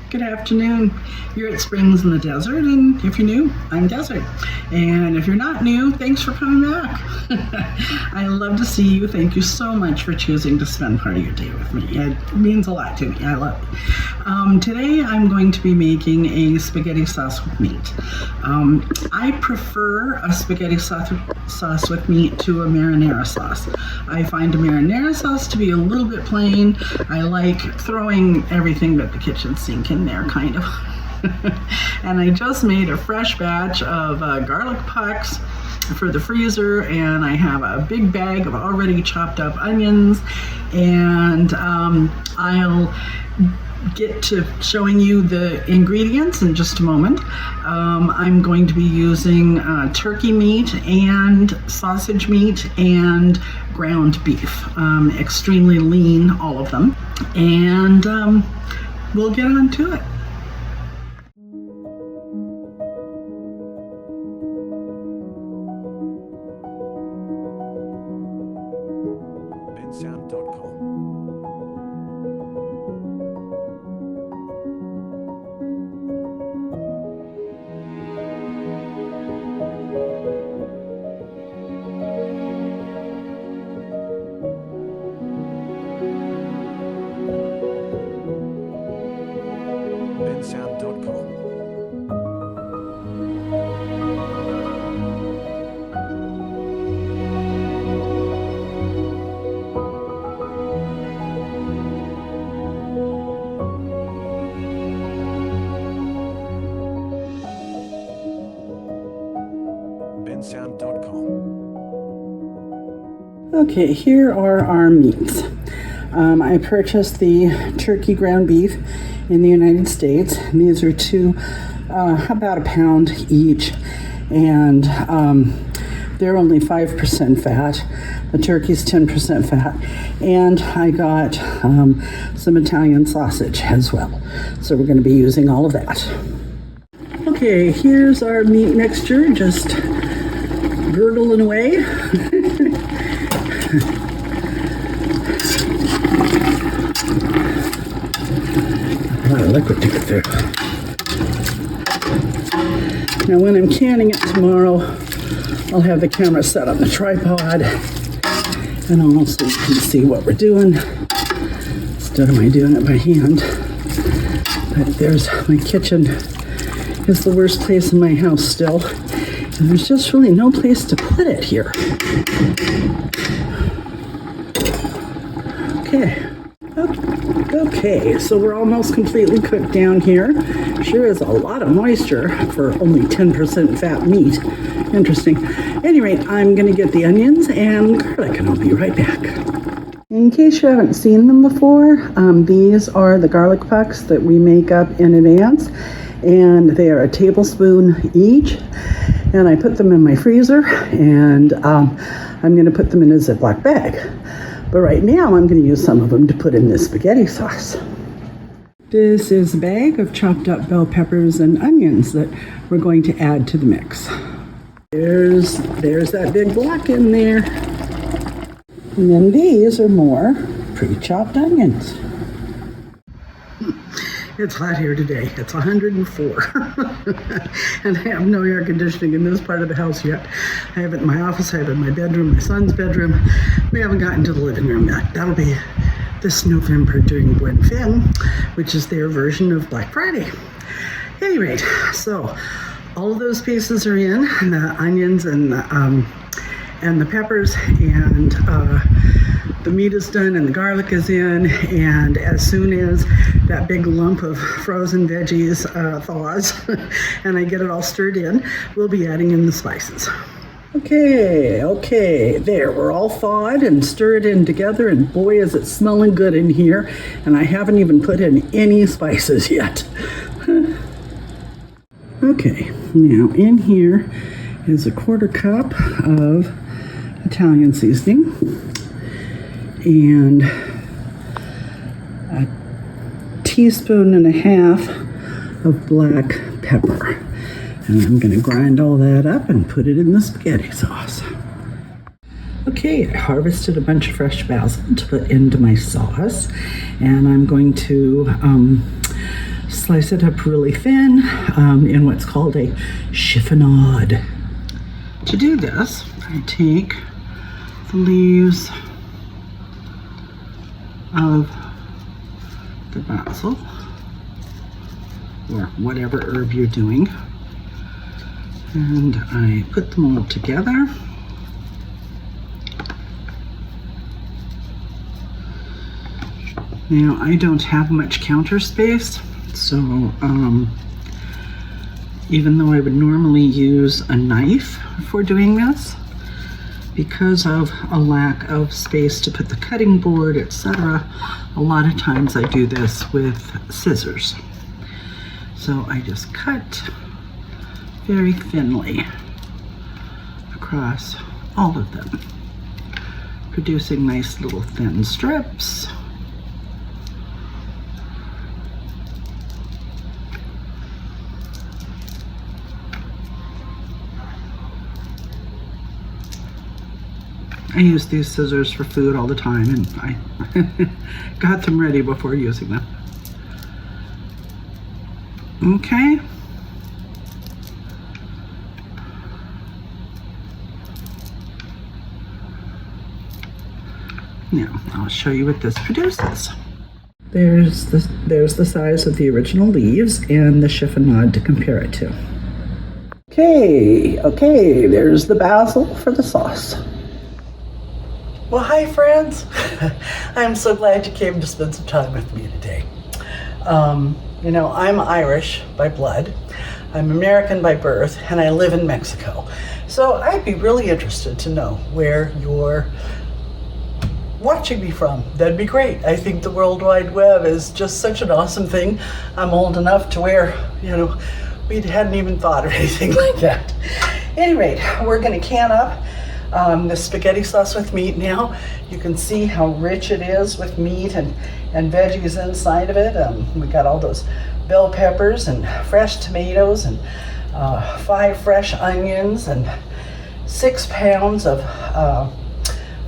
Good afternoon. You're at Springs in the Desert, and if you're new, I'm Desert. And if you're not new, thanks for coming back. I love to see you. Thank you so much for choosing to spend part of your day with me. It means a lot to me. I love it. Today I'm going to be making a spaghetti sauce with meat. I prefer a spaghetti sauce with meat to a marinara sauce. I find a marinara sauce to be a little bit plain. I like throwing everything but the kitchen sink in there, kind of. And I just made a fresh batch of garlic pucks for the freezer, and I have a big bag of already chopped up onions, and I'll get to showing you the ingredients in just a moment. I'm going to be using turkey meat and sausage meat and ground beef, extremely lean, all of them, and we'll get on to it. Okay, here are our meats. I purchased the turkey ground beef in the United States. These are about a pound each, and they're only 5% fat. The turkey's 10% fat, and I got some Italian sausage as well. So we're going to be using all of that. Okay, here's our meat mixture, just gurgling away. A lot of liquid to get through. Now when I'm canning it tomorrow, I'll have the camera set on the tripod, and also you can see what we're doing instead of my doing it by hand. But there's my kitchen. Is the worst place in my house still, and there's just really no place to put it here. Okay, so we're almost completely cooked down here. Sure is a lot of moisture for only 10% fat meat. Interesting. Anyway, I'm gonna get the onions and garlic, and I'll be right back. In case you haven't seen them before, these are the garlic pucks that we make up in advance, and they are a tablespoon each. And I put them in my freezer, and I'm gonna put them in a Ziploc bag. But right now, I'm going to use some of them to put in this spaghetti sauce. This is a bag of chopped up bell peppers and onions that we're going to add to the mix. There's that big block in there. And then these are more pre-chopped onions. It's hot here today. It's 104. And I have no air conditioning in this part of the house yet. I have it in my office, I have it in my bedroom, my son's bedroom. We haven't gotten to the living room yet. That'll be this November during Buen Fin, which is their version of Black Friday. At any rate, so all of those pieces are in, the onions and the peppers, and the meat is done and the garlic is in, and as soon as that big lump of frozen veggies thaws and I get it all stirred in, we'll be adding in the spices. Okay, there, we're all thawed and stirred in together, and boy is it smelling good in here, and I haven't even put in any spices yet. Okay, now in here is a 1/4 cup of Italian seasoning and a 1.5 teaspoons of black pepper. And I'm going to grind all that up and put it in the spaghetti sauce. Okay, I harvested a bunch of fresh basil to put into my sauce, and I'm going to Slice it up really thin in what's called a chiffonade. To do this, I take the leaves of the basil, or whatever herb you're doing, and I put them all together. Now, I don't have much counter space, so even though I would normally use a knife for doing this, because of a lack of space to put the cutting board, etc., a lot of times I do this with scissors. So I just cut very thinly across all of them, producing nice little thin strips. I use these scissors for food all the time, and I got them ready before using them. Okay. Now, I'll show you what this produces. There's the size of the original leaves and the chiffonade to compare it to. Okay, there's the basil for the sauce. Well, hi friends. I'm so glad you came to spend some time with me today. You know, I'm Irish by blood, I'm American by birth, and I live in Mexico. So I'd be really interested to know where you're watching me from. That'd be great. I think the World Wide Web is just such an awesome thing. I'm old enough to where, you know, we hadn't even thought of anything like that. At any rate, we're gonna can up the spaghetti sauce with meat now. You can see how rich it is with meat and veggies inside of it. We got all those bell peppers and fresh tomatoes and 5 fresh onions and 6 pounds of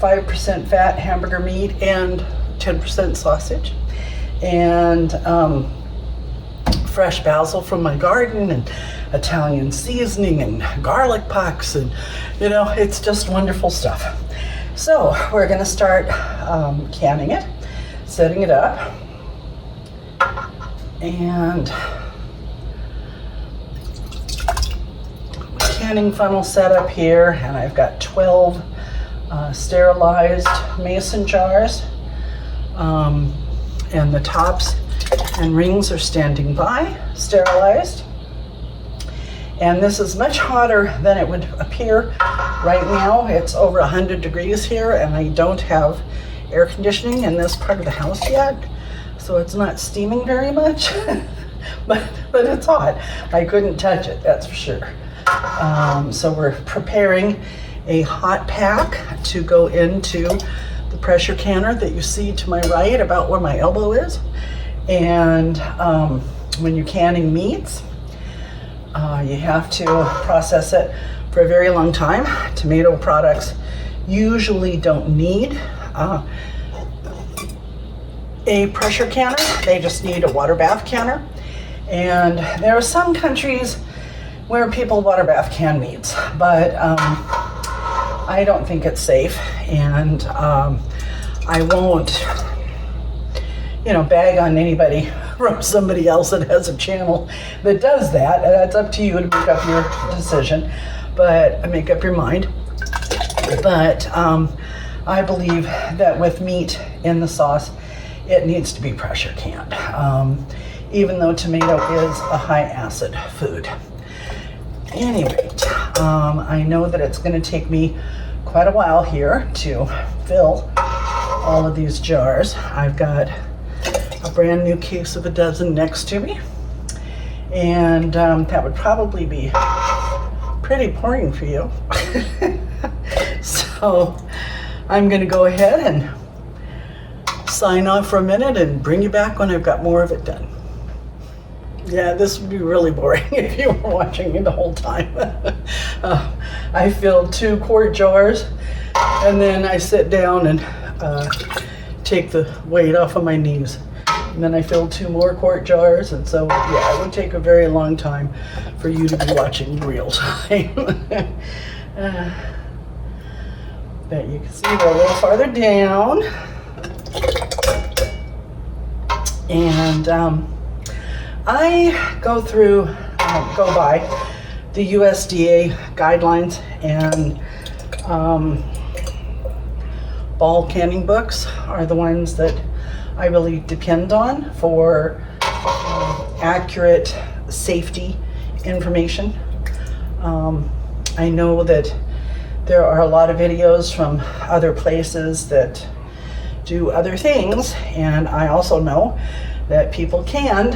5% fat hamburger meat and 10% sausage, and fresh basil from my garden, and Italian seasoning and garlic pucks, and you know, it's just wonderful stuff. So we're gonna start canning it, setting it up, and canning funnel set up here, and I've got 12 sterilized mason jars, and the tops and rings are standing by, sterilized. And this is much hotter than it would appear right now. It's over 100 degrees here, and I don't have air conditioning in this part of the house yet, so it's not steaming very much, but it's hot. I couldn't touch it, that's for sure. So we're preparing a hot pack to go into the pressure canner that you see to my right, about where my elbow is. And when you're canning meats, you have to process it for a very long time. Tomato products usually don't need a pressure canner. They just need a water bath canner. And there are some countries where people water bath canned meats, but I don't think it's safe, and I won't, you know, bag on anybody from somebody else that has a channel that does that. That's up to you to make up your decision, but make up your mind. But I believe that with meat in the sauce, it needs to be pressure canned, even though tomato is a high acid food. Anyway, I know that it's going to take me quite a while here to fill all of these jars. I've got a brand new case of a dozen next to me, and that would probably be pretty boring for you. So I'm going to go ahead and sign off for a minute and bring you back when I've got more of it done. Yeah, this would be really boring if you were watching me the whole time. I filled 2 quart jars, and then I sit down and take the weight off of my knees And then I filled 2 more quart jars, and so yeah, it would take a very long time for you to be watching real time. But you can see we're a little farther down. And I go by the USDA guidelines, and ball canning books are the ones that I really depend on for accurate safety information. I know that there are a lot of videos from other places that do other things, and I also know that people canned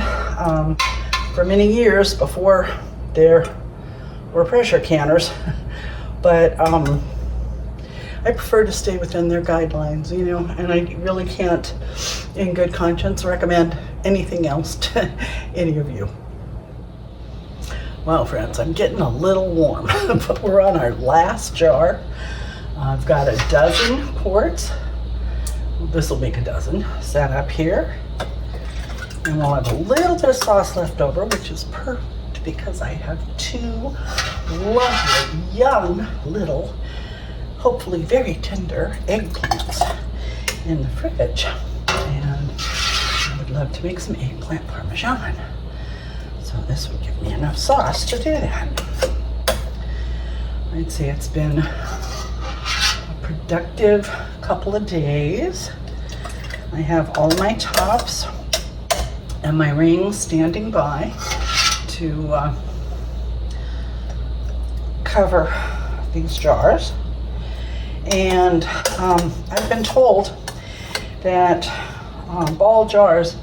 for many years before there were pressure canners, but I prefer to stay within their guidelines, you know, and I really can't, in good conscience, recommend anything else to any of you. Well, friends, I'm getting a little warm, but we're on our last jar. I've got a dozen quarts. This will make a dozen set up here. And we'll have a little bit of sauce left over, which is perfect because I have 2 lovely, young, little, hopefully very tender eggplants in the fridge. And I would love to make some eggplant parmesan. So this would give me enough sauce to do that. I'd say it's been a productive couple of days. I have all my tops and my rings standing by to cover these jars. And I've been told that ball jars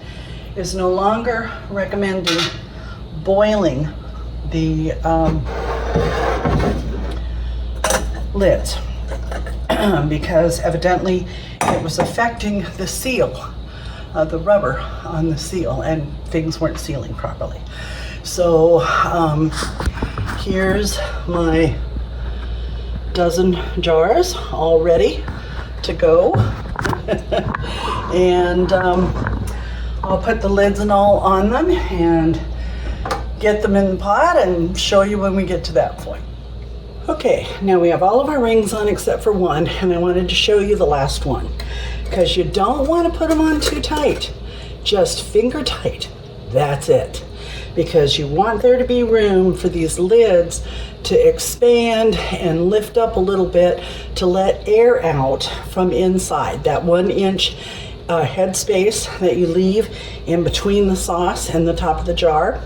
is no longer recommending boiling the lids because evidently it was affecting the seal, the rubber on the seal, and things weren't sealing properly. So here's my dozen jars all ready to go. And I'll put the lids and all on them and get them in the pot and show you when we get to that point. Okay, now we have all of our rings on except for one, and I wanted to show you the last one because you don't want to put them on too tight, just finger tight. That's it, because you want there to be room for these lids to expand and lift up a little bit to let air out from inside. That 1 inch head space that you leave in between the sauce and the top of the jar.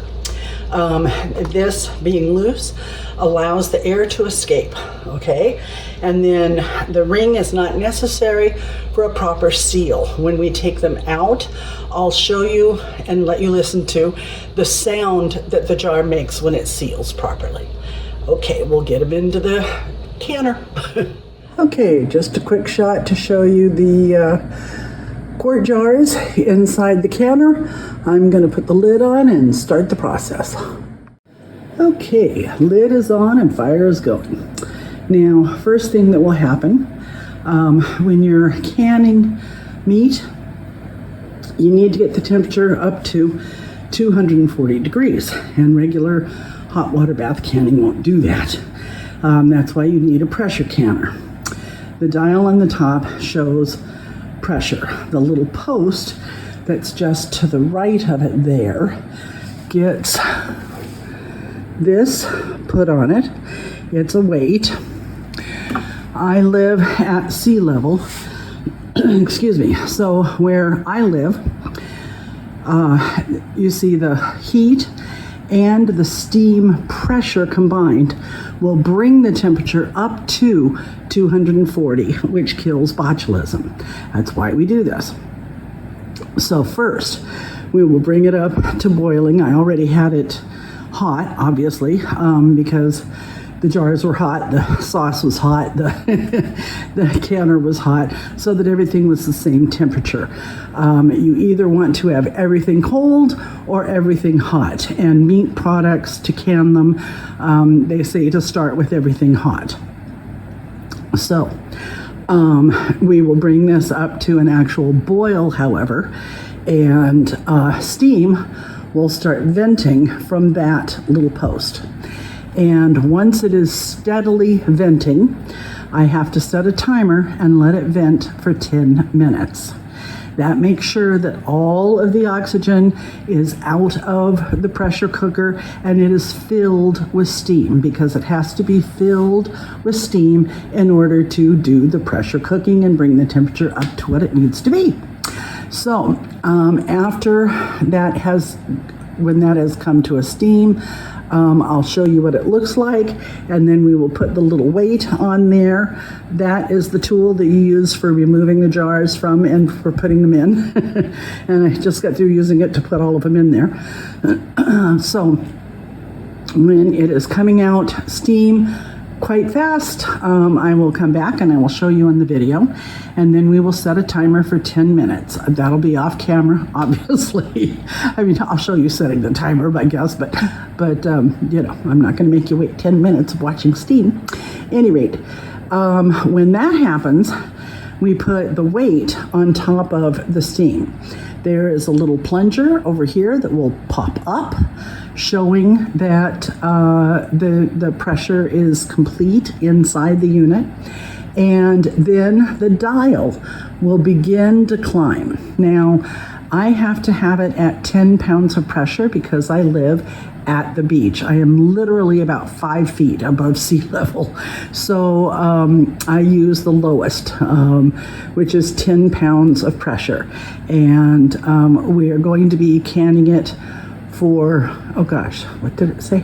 This being loose allows the air to escape, okay? And then the ring is not necessary for a proper seal. When we take them out, I'll show you and let you listen to the sound that the jar makes when it seals properly. Okay, we'll get them into the canner. Okay, just a quick shot to show you the quart jars inside the canner. I'm going to put the lid on and start the process. Okay, lid is on and fire is going. Now, first thing that will happen when you're canning meat, you need to get the temperature up to 240 degrees, and regular hot water bath canning won't do that. That's why you need a pressure canner. The dial on the top shows pressure. The little post that's just to the right of it there gets this put on it. It's a weight. I live at sea level. Excuse me. So where I live, you see the heat and the steam pressure combined will bring the temperature up to 240, which kills botulism. That's why we do this. So first, we will bring it up to boiling. I already had it hot, obviously, because the jars were hot, the sauce was hot, the canner was hot, so that everything was the same temperature. You either want to have everything cold or everything hot, and meat products, to can them, they say to start with everything hot. So we will bring this up to an actual boil, however, and steam will start venting from that little post. And once it is steadily venting, I have to set a timer and let it vent for 10 minutes. That makes sure that all of the oxygen is out of the pressure cooker and it is filled with steam, because it has to be filled with steam in order to do the pressure cooking and bring the temperature up to what it needs to be. So after that when that has come to a steam, I'll show you what it looks like, and then we will put the little weight on there. That is the tool that you use for removing the jars from and for putting them in. And I just got through using it to put all of them in there. So when it is coming out steam quite fast, I will come back and I will show you in the video, and then we will set a timer for 10 minutes. That'll be off camera, obviously. I mean, I'll show you setting the timer, I guess, but you know, I'm not going to make you wait 10 minutes of watching steam. Any rate, when that happens, we put the weight on top of the steam. There is a little plunger over here that will pop up, showing that the pressure is complete inside the unit. And then the dial will begin to climb. Now, I have to have it at 10 pounds of pressure because I live at the beach. I am literally about 5 feet above sea level. So I use the lowest, which is 10 pounds of pressure. And we are going to be canning it for, oh gosh, what did it say?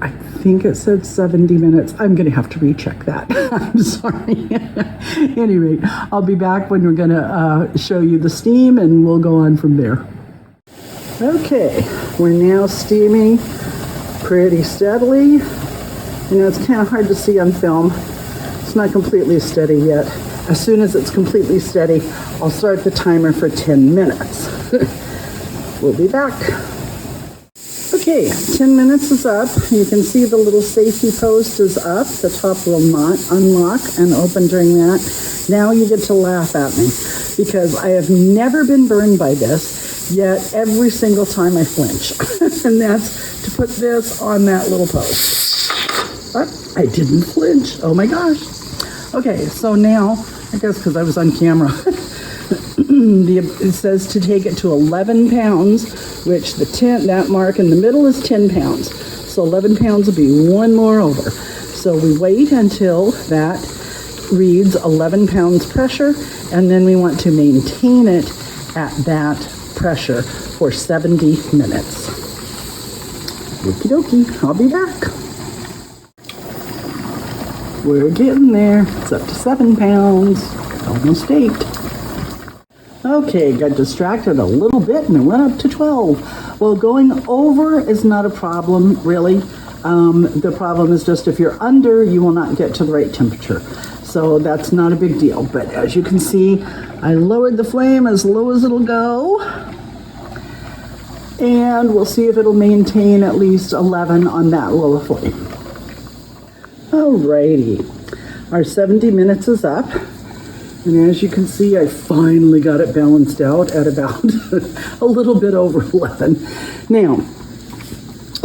I think it said 70 minutes. I'm going to have to recheck that. I'm sorry. At any rate, I'll be back when we're going to show you the steam, and we'll go on from there. Okay, we're now steaming pretty steadily. You know, it's kind of hard to see on film. It's not completely steady yet. As soon as it's completely steady, I'll start the timer for 10 minutes. We'll be back. Okay, 10 minutes is up. You can see the little safety post is up. The top will not unlock and open during that. Now you get to laugh at me, because I have never been burned by this, yet every single time I flinch. And that's to put this on that little post. But I didn't flinch. Oh my gosh. Okay, so now, I guess because I was on camera, it says to take it to 11 pounds, which that mark in the middle is 10 pounds. So 11 pounds will be one more over. So we wait until that reads 11 pounds pressure, and then we want to maintain it at that pressure for 70 minutes. Okie dokie, I'll be back. We're getting there. It's up to 7 pounds, almost 8. Okay, got distracted a little bit and it went up to 12. Well, going over is not a problem, really. The problem is just if you're under, you will not get to the right temperature. So that's not a big deal. But as you can see, I lowered the flame as low as it'll go. And we'll see if it'll maintain at least 11 on that low flame. Alrighty, our 70 minutes is up. And as you can see, I finally got it balanced out at about a little bit over 11. Now,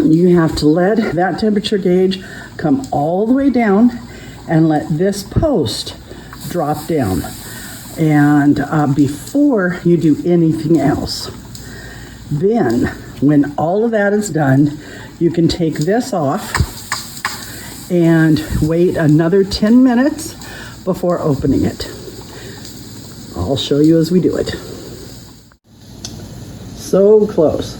you have to let that temperature gauge come all the way down and let this post drop down. And before you do anything else, then when all of that is done, you can take this off and wait another 10 minutes before opening it. I'll show you as we do it. So close,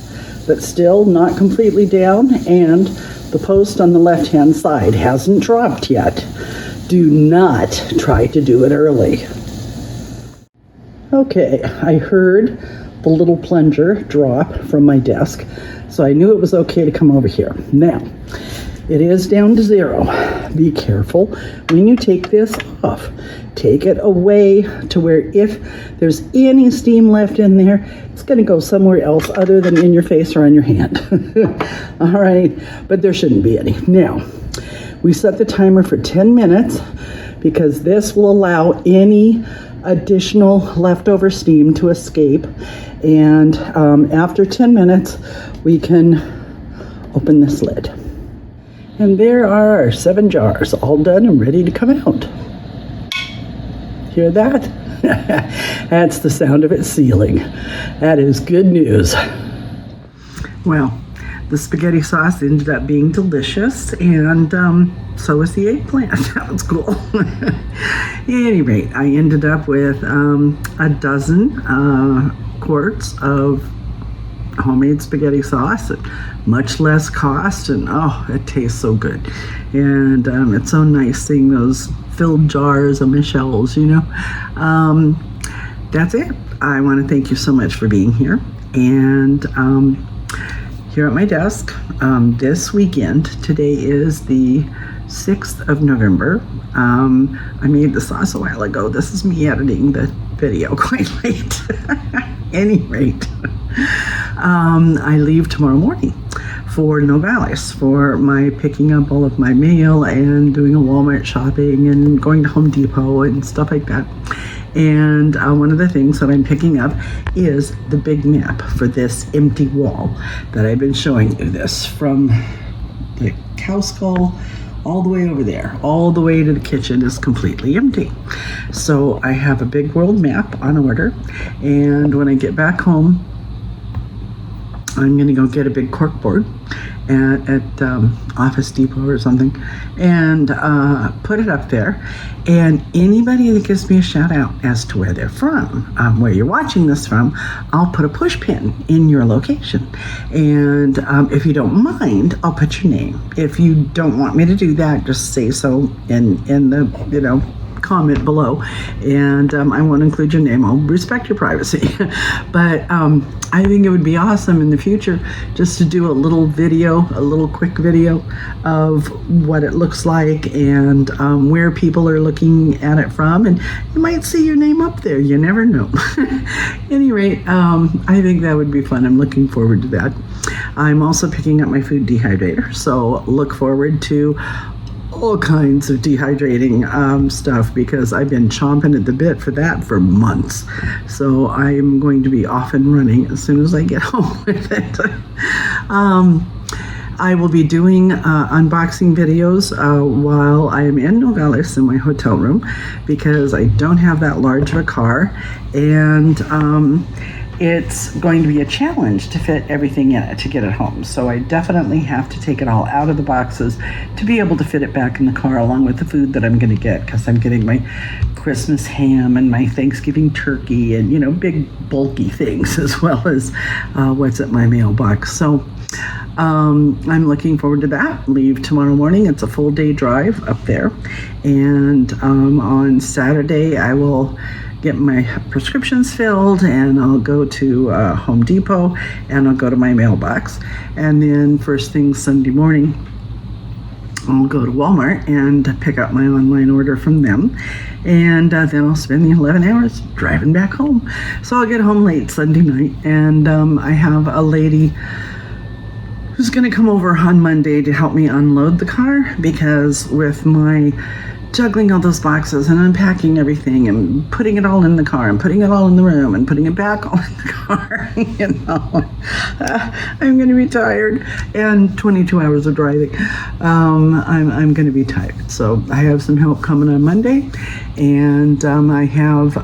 but still not completely down, and the post on the left-hand side hasn't dropped yet. Do not try to do it early. Okay, I heard the little plunger drop from my desk, so I knew it was okay to come over here. Now, it is down to 0. Be careful when you take this off. Take it away to where if there's any steam left in there, it's going to go somewhere else other than in your face or on your hand. All right, but there shouldn't be any. Now, we set the timer for 10 minutes because this will allow any additional leftover steam to escape. And after 10 minutes, we can open this lid. And there are our 7 jars, all done and ready to come out. Hear that? That's the sound of it sealing. That is good news. Well, the spaghetti sauce ended up being delicious, and so was the eggplant. That was cool. At any rate, I ended up with a dozen quarts of homemade spaghetti sauce at much less cost, and oh, it tastes so good. And it's so nice seeing those filled jars on my shelves, you know. That's it. I want to thank you so much for being here. And here at my desk this weekend, today is the 6th of November. I made the sauce a while ago. This is me editing the video quite late. Any rate, I leave tomorrow morning for Nogales for my picking up all of my mail and doing a Walmart shopping and going to Home Depot and stuff like that. And one of the things that I'm picking up is the big map for this empty wall that I've been showing you. This from the cow skull all the way over there, all the way to the kitchen is completely empty. So I have a big world map on order, and when I get back home, I'm gonna go get a big cork board at Office Depot or something, and put it up there. And anybody that gives me a shout out as to where they're from, where you're watching this from, I'll put a push pin in your location. And if you don't mind, I'll put your name. If you don't want me to do that, just say so in the comment below, and I won't include your name. I'll respect your privacy. But I think it would be awesome in the future just to do a little video, a little quick video of what it looks like and where people are looking at it from, and you might see your name up there. You never know. At any rate, I think that would be fun. I'm looking forward to that. I'm also picking up my food dehydrator, so look forward to all kinds of dehydrating stuff, because I've been chomping at the bit for that for months. So I'm going to be off and running as soon as I get home with it. I will be doing unboxing videos while I am in Nogales in my hotel room, because I don't have that large of a car, and it's going to be a challenge to fit everything in it to get it home. So I definitely have to take it all out of the boxes to be able to fit it back in the car, along with the food that I'm going to get, because I'm getting my Christmas ham and my Thanksgiving turkey and, you know, big bulky things, as well as what's at my mailbox. So I'm looking forward to that. Leave tomorrow morning. It's a full day drive up there. And on Saturday, I will get my prescriptions filled, and I'll go to Home Depot, and I'll go to my mailbox. And then first thing Sunday morning, I'll go to Walmart and pick up my online order from them. And then I'll spend the 11 hours driving back home. So I'll get home late Sunday night, and I have a lady who's going to come over on Monday to help me unload the car, because with my juggling all those boxes and unpacking everything and putting it all in the car and putting it all in the room and putting it back all in the car, you know, I'm going to be tired, and 22 hours of driving. I'm going to be tired. So I have some help coming on Monday, and I have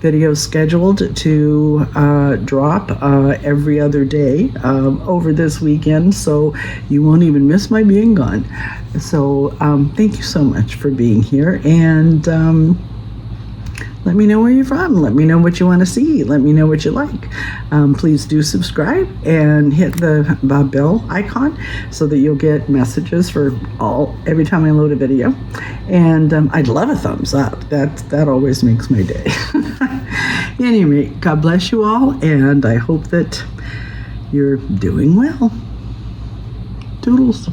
videos scheduled to drop every other day over this weekend, so you won't even miss my being gone. So thank you so much for being here, and let me know where you're from. Let me know what you want to see. Let me know what you like. Please do subscribe and hit the bell icon so that you'll get messages for every time I load a video. And I'd love a thumbs up. That always makes my day. Anyway, God bless you all, and I hope that you're doing well. Toodles.